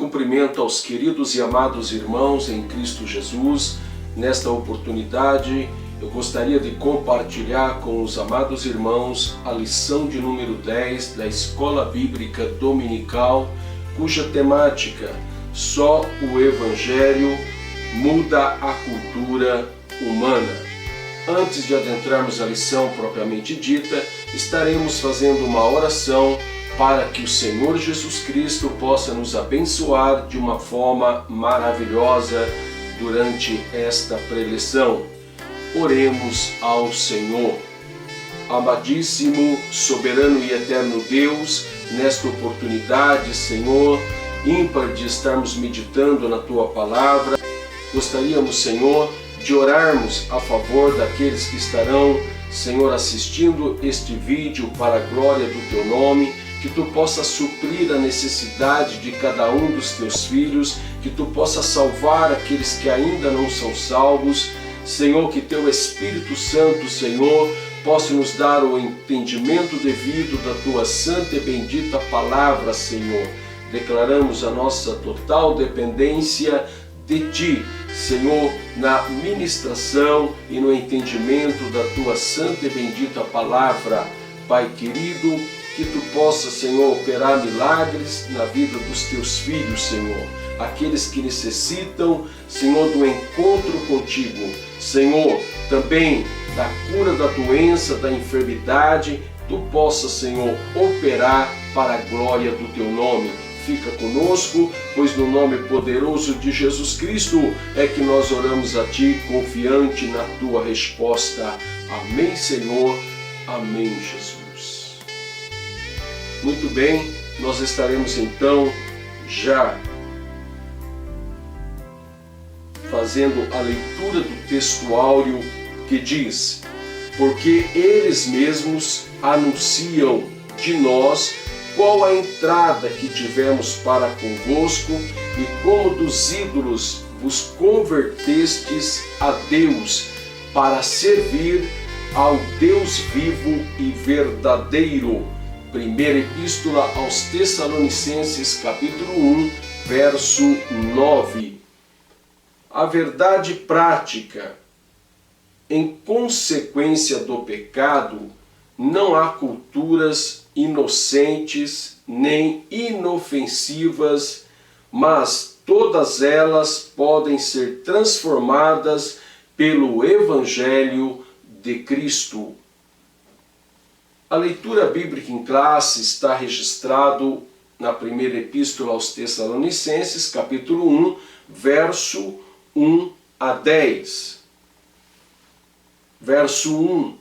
Cumprimento aos queridos e amados irmãos em Cristo Jesus. Nesta oportunidade, eu gostaria de compartilhar com os amados irmãos a lição de número 10 da Escola Bíblica Dominical, cuja temática Só o Evangelho muda a cultura humana. Antes de adentrarmos a lição propriamente dita, estaremos fazendo uma oração para que o Senhor Jesus Cristo possa nos abençoar de uma forma maravilhosa durante esta preleção. Oremos ao Senhor. Amadíssimo, soberano e eterno Deus, nesta oportunidade, Senhor, ímpar de estarmos meditando na Tua Palavra, gostaríamos, Senhor, de orarmos a favor daqueles que estarão, Senhor, assistindo este vídeo para a glória do Teu nome, que Tu possa suprir a necessidade de cada um dos Teus filhos, que Tu possa salvar aqueles que ainda não são salvos. Senhor, que Teu Espírito Santo, Senhor, possa nos dar o entendimento devido da Tua santa e bendita palavra, Senhor. Declaramos a nossa total dependência de Ti, Senhor, na ministração e no entendimento da Tua santa e bendita palavra. Pai querido, que Tu possa, Senhor, operar milagres na vida dos Teus filhos, Senhor. Aqueles que necessitam, Senhor, do encontro contigo. Senhor, também da cura da doença, da enfermidade, Tu possa, Senhor, operar para a glória do Teu nome. Fica conosco, pois no nome poderoso de Jesus Cristo é que nós oramos a Ti, confiante na Tua resposta. Amém, Senhor. Amém, Jesus. Muito bem, nós estaremos então já fazendo a leitura do texto áureo que diz: porque eles mesmos anunciam de nós qual a entrada que tivemos para convosco e como dos ídolos vos convertestes a Deus, para servir ao Deus vivo e verdadeiro. Primeira Epístola aos Tessalonicenses, capítulo 1, verso 9. A verdade prática. Em consequência do pecado, não há culturas inocentes nem inofensivas, mas todas elas podem ser transformadas pelo Evangelho de Cristo. A leitura bíblica em classe está registrado na primeira epístola aos Tessalonicenses, capítulo 1, verso 1 a 10. Verso 1.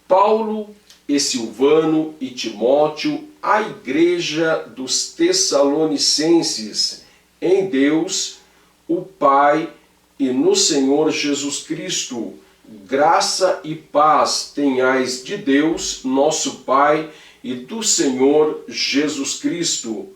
Paulo e Silvano e Timóteo, à igreja dos Tessalonicenses, em Deus, o Pai e no Senhor Jesus Cristo, graça e paz tenhais de Deus, nosso Pai, e do Senhor Jesus Cristo.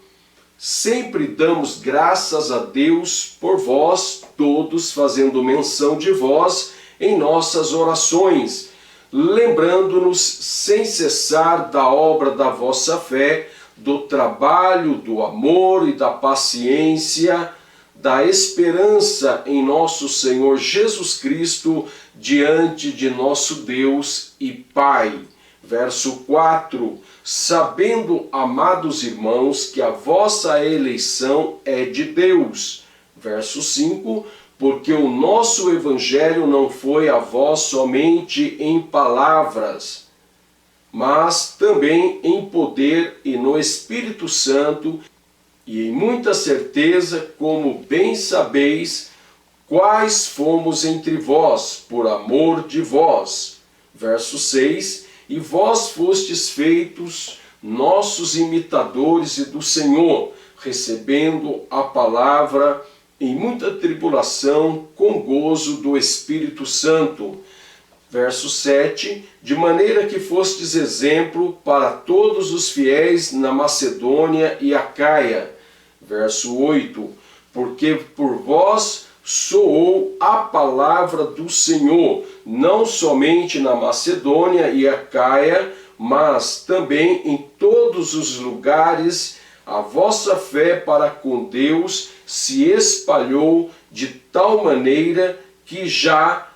Sempre damos graças a Deus por vós todos, fazendo menção de vós em nossas orações, lembrando-nos sem cessar da obra da vossa fé, do trabalho, do amor e da paciência, da esperança em nosso Senhor Jesus Cristo, diante de nosso Deus e Pai. Verso 4. Sabendo, amados irmãos, que a vossa eleição é de Deus. Verso 5. Porque o nosso Evangelho não foi a vós somente em palavras, mas também em poder e no Espírito Santo, e em muita certeza, como bem sabeis, quais fomos entre vós, por amor de vós. Verso 6. E vós fostes feitos nossos imitadores e do Senhor, recebendo a palavra em muita tribulação, com gozo do Espírito Santo. Verso 7. De maneira que fostes exemplo para todos os fiéis na Macedônia e Acaia. Verso 8. Porque por vós soou a palavra do Senhor, não somente na Macedônia e Acaia, mas também em todos os lugares, a vossa fé para com Deus se espalhou de tal maneira que já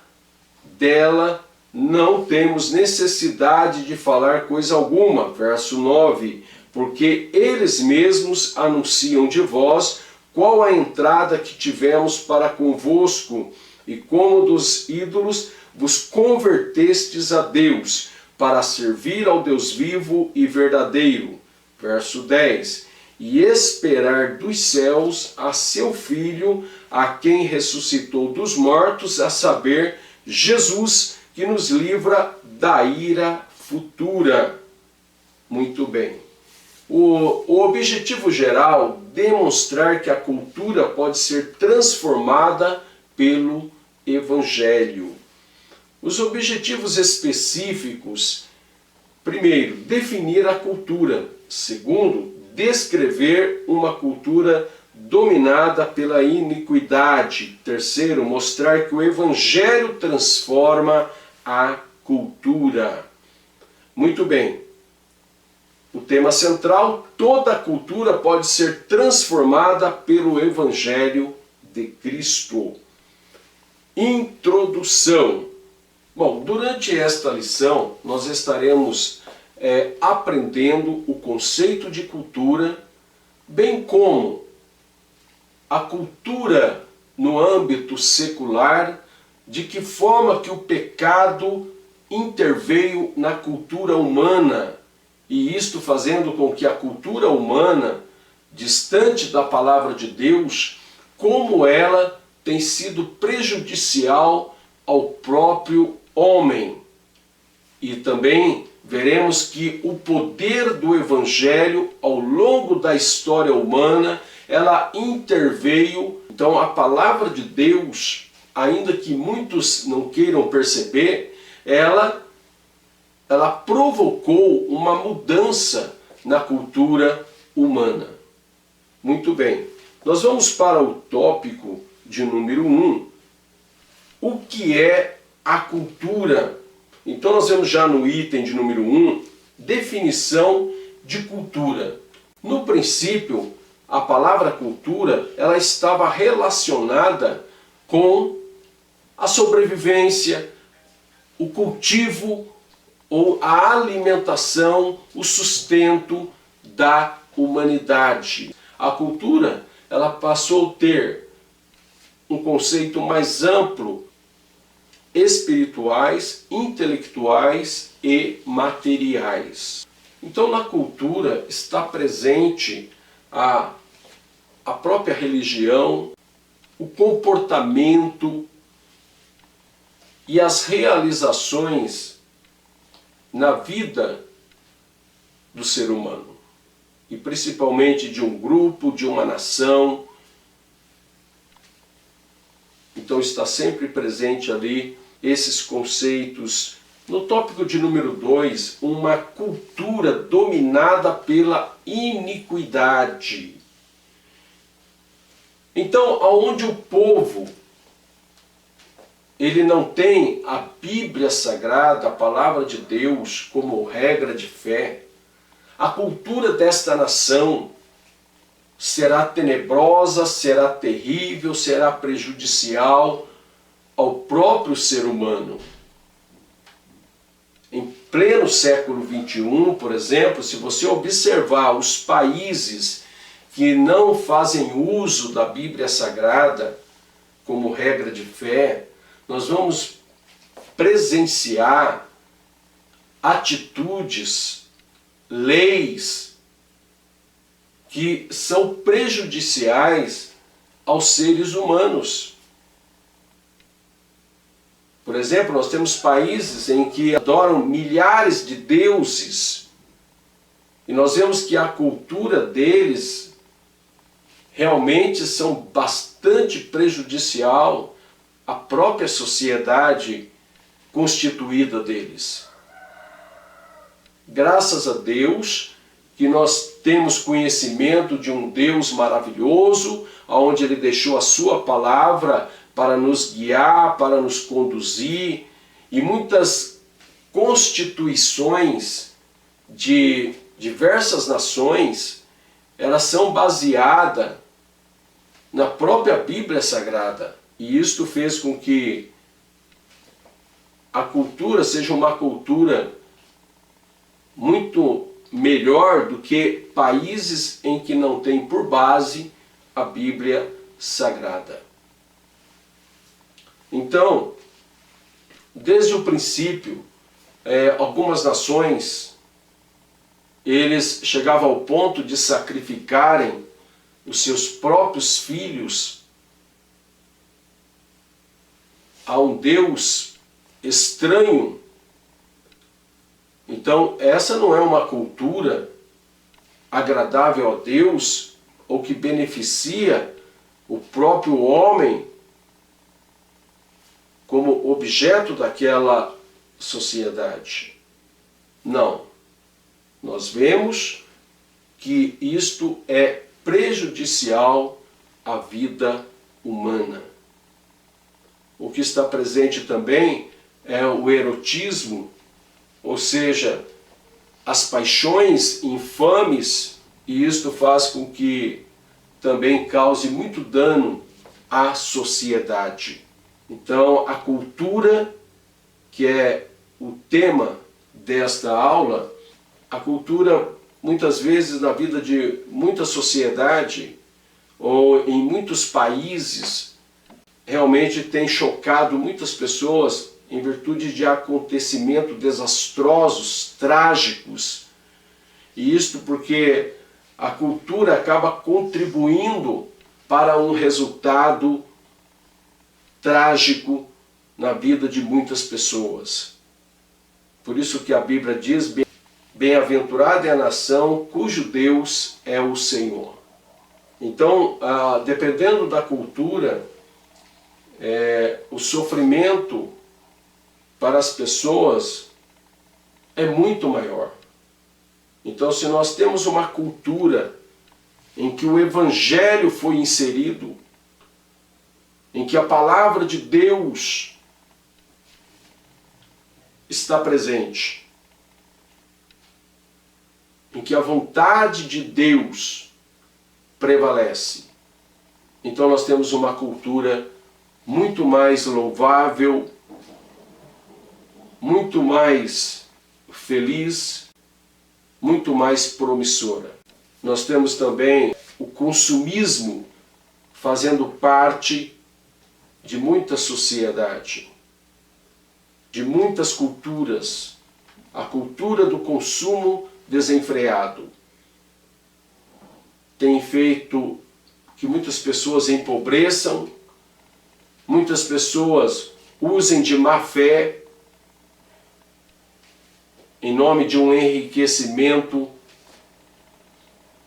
dela não temos necessidade de falar coisa alguma. Verso 9. Porque eles mesmos anunciam de vós qual a entrada que tivemos para convosco, e como dos ídolos vos convertestes a Deus, para servir ao Deus vivo e verdadeiro. Verso 10. E esperar dos céus a seu Filho, a quem ressuscitou dos mortos, a saber, Jesus, que nos livra da ira futura. Muito bem. O objetivo geral, demonstrar que a cultura pode ser transformada pelo Evangelho. Os objetivos específicos: primeiro, definir a cultura. Segundo, descrever uma cultura dominada pela iniquidade. Terceiro, mostrar que o Evangelho transforma a cultura. Muito bem. O tema central: toda a cultura pode ser transformada pelo Evangelho de Cristo. Introdução. Bom, durante esta lição nós estaremos aprendendo o conceito de cultura, bem como a cultura no âmbito secular, de que forma que o pecado interveio na cultura humana, e isto fazendo com que a cultura humana, distante da palavra de Deus, como ela tem sido prejudicial ao próprio homem. E também veremos que o poder do Evangelho ao longo da história humana, ela interveio. Então a palavra de Deus, ainda que muitos não queiram perceber, ela provocou uma mudança na cultura humana. Muito bem, nós vamos para o tópico de número 1. O que é a cultura? Então nós vemos já no item de número 1, definição de cultura. No princípio, a palavra cultura, ela estava relacionada com a sobrevivência, o cultivo ou a alimentação, o sustento da humanidade. A cultura, ela passou a ter um conceito mais amplo, espirituais, intelectuais e materiais. Então na cultura está presente a própria religião, o comportamento e as realizações na vida do ser humano, e principalmente de um grupo, de uma nação. Então está sempre presente ali esses conceitos. No tópico de número 2, uma cultura dominada pela iniquidade. Então, aonde o povo ele não tem a Bíblia Sagrada, a Palavra de Deus, como regra de fé, a cultura desta nação será tenebrosa, será terrível, será prejudicial ao próprio ser humano. Em pleno século XXI, por exemplo, se você observar os países que não fazem uso da Bíblia Sagrada como regra de fé, nós vamos presenciar atitudes, leis que são prejudiciais aos seres humanos. Por exemplo, nós temos países em que adoram milhares de deuses, e nós vemos que a cultura deles realmente são bastante prejudicial à própria sociedade constituída deles. Graças a Deus que nós temos conhecimento de um Deus maravilhoso, onde Ele deixou a Sua palavra para nos guiar, para nos conduzir, e muitas constituições de diversas nações elas são baseadas na própria Bíblia Sagrada. E isto fez com que a cultura seja uma cultura muito melhor do que países em que não tem por base a Bíblia Sagrada. Então, desde o princípio, algumas nações, eles chegavam ao ponto de sacrificarem os seus próprios filhos a um Deus estranho. Então, essa não é uma cultura agradável a Deus ou que beneficia o próprio homem como objeto daquela sociedade. Não. Nós vemos que isto é prejudicial à vida humana. O que está presente também é o erotismo, ou seja, as paixões infames, e isto faz com que também cause muito dano à sociedade. Então, a cultura, que é o tema desta aula, a cultura, muitas vezes na vida de muita sociedade, ou em muitos países, realmente tem chocado muitas pessoas em virtude de acontecimentos desastrosos, trágicos. E isto porque a cultura acaba contribuindo para um resultado trágico na vida de muitas pessoas. Por isso que a Bíblia diz: bem-aventurada é a nação cujo Deus é o Senhor. Então, dependendo da cultura, o sofrimento para as pessoas é muito maior. Então, se nós temos uma cultura em que o Evangelho foi inserido, em que a palavra de Deus está presente, em que a vontade de Deus prevalece, então nós temos uma cultura muito mais louvável, muito mais feliz, muito mais promissora. Nós temos também o consumismo fazendo parte de muita sociedade, de muitas culturas, a cultura do consumo desenfreado tem feito que muitas pessoas empobreçam, muitas pessoas usem de má fé em nome de um enriquecimento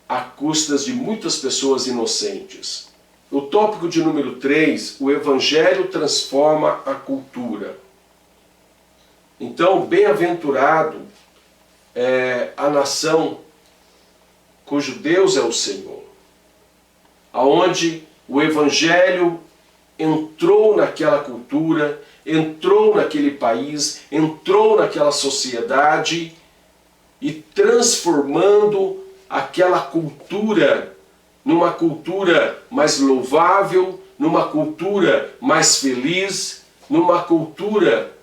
a custas de muitas pessoas inocentes. O tópico de número 3, o Evangelho transforma a cultura. Então, bem-aventurado é a nação cujo Deus é o Senhor, aonde o Evangelho entrou naquela cultura, entrou naquele país, entrou naquela sociedade e transformando aquela cultura numa cultura mais louvável, numa cultura mais feliz, numa cultura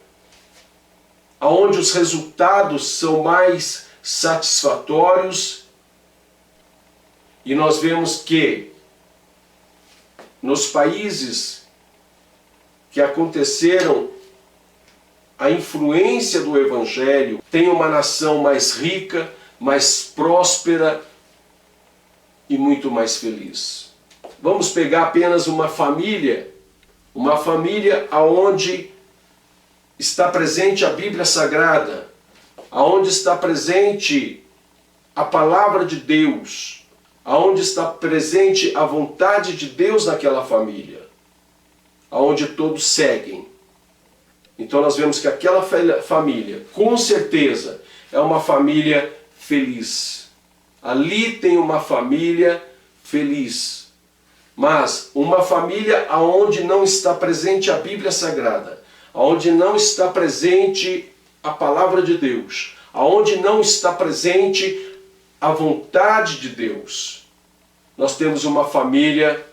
onde os resultados são mais satisfatórios. E nós vemos que nos países que aconteceram a influência do Evangelho, tem uma nação mais rica, mais próspera e muito mais feliz. Vamos pegar apenas uma família onde está presente a Bíblia Sagrada, aonde está presente a palavra de Deus, aonde está presente a vontade de Deus naquela família, aonde todos seguem. Então nós vemos que aquela família, com certeza, é uma família feliz. Ali tem uma família feliz. Mas uma família onde não está presente a Bíblia Sagrada, onde não está presente a palavra de Deus, onde não está presente a vontade de Deus, nós temos uma família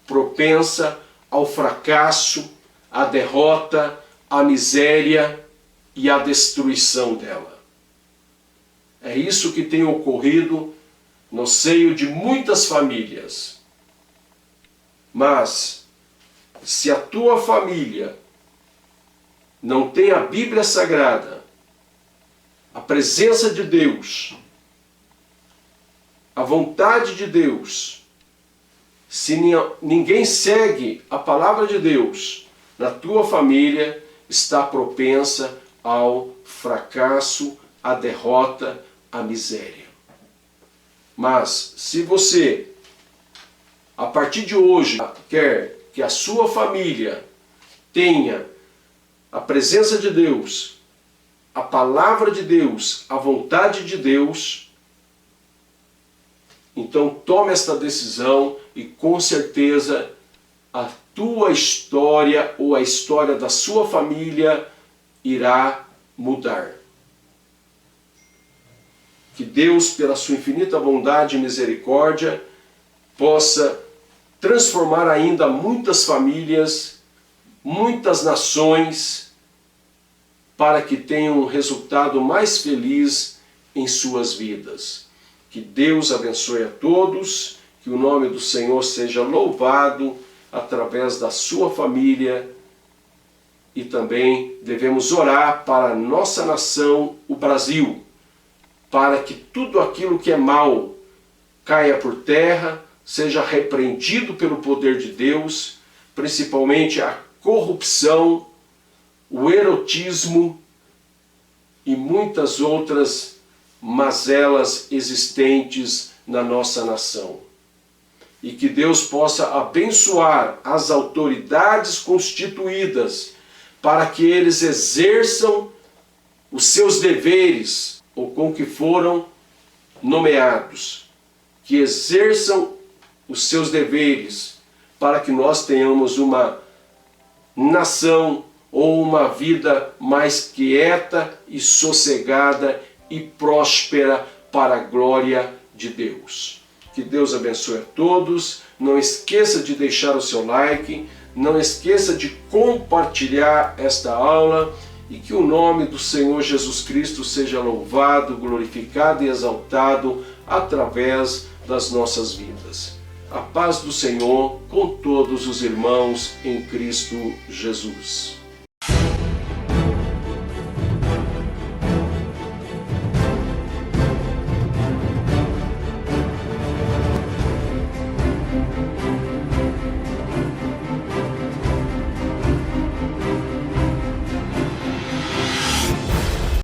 propensa ao fracasso, à derrota, à miséria e à destruição dela. É isso que tem ocorrido no seio de muitas famílias. Mas, se a tua família não tem a Bíblia Sagrada, a presença de Deus, a vontade de Deus, se ninguém segue a palavra de Deus, na tua família está propensa ao fracasso, à derrota, à miséria. Mas, se você, a partir de hoje, quer que a sua família tenha a presença de Deus, a palavra de Deus, a vontade de Deus, então tome esta decisão e com certeza a tua história ou a história da sua família irá mudar. Que Deus, pela sua infinita bondade e misericórdia, possa transformar ainda muitas famílias, muitas nações, para que tenham um resultado mais feliz em suas vidas. Que Deus abençoe a todos, que o nome do Senhor seja louvado através da sua família, e também devemos orar para a nossa nação, o Brasil, para que tudo aquilo que é mal caia por terra, seja repreendido pelo poder de Deus, principalmente a corrupção, o erotismo e muitas outras mazelas existentes na nossa nação. E que Deus possa abençoar as autoridades constituídas para que eles exerçam os seus deveres, ou com que foram nomeados, que exerçam os seus deveres para que nós tenhamos uma nação ou uma vida mais quieta e sossegada e próspera para a glória de Deus. Que Deus abençoe a todos. Não esqueça de deixar o seu like, não esqueça de compartilhar esta aula, e que o nome do Senhor Jesus Cristo seja louvado, glorificado e exaltado através das nossas vidas. A paz do Senhor com todos os irmãos em Cristo Jesus.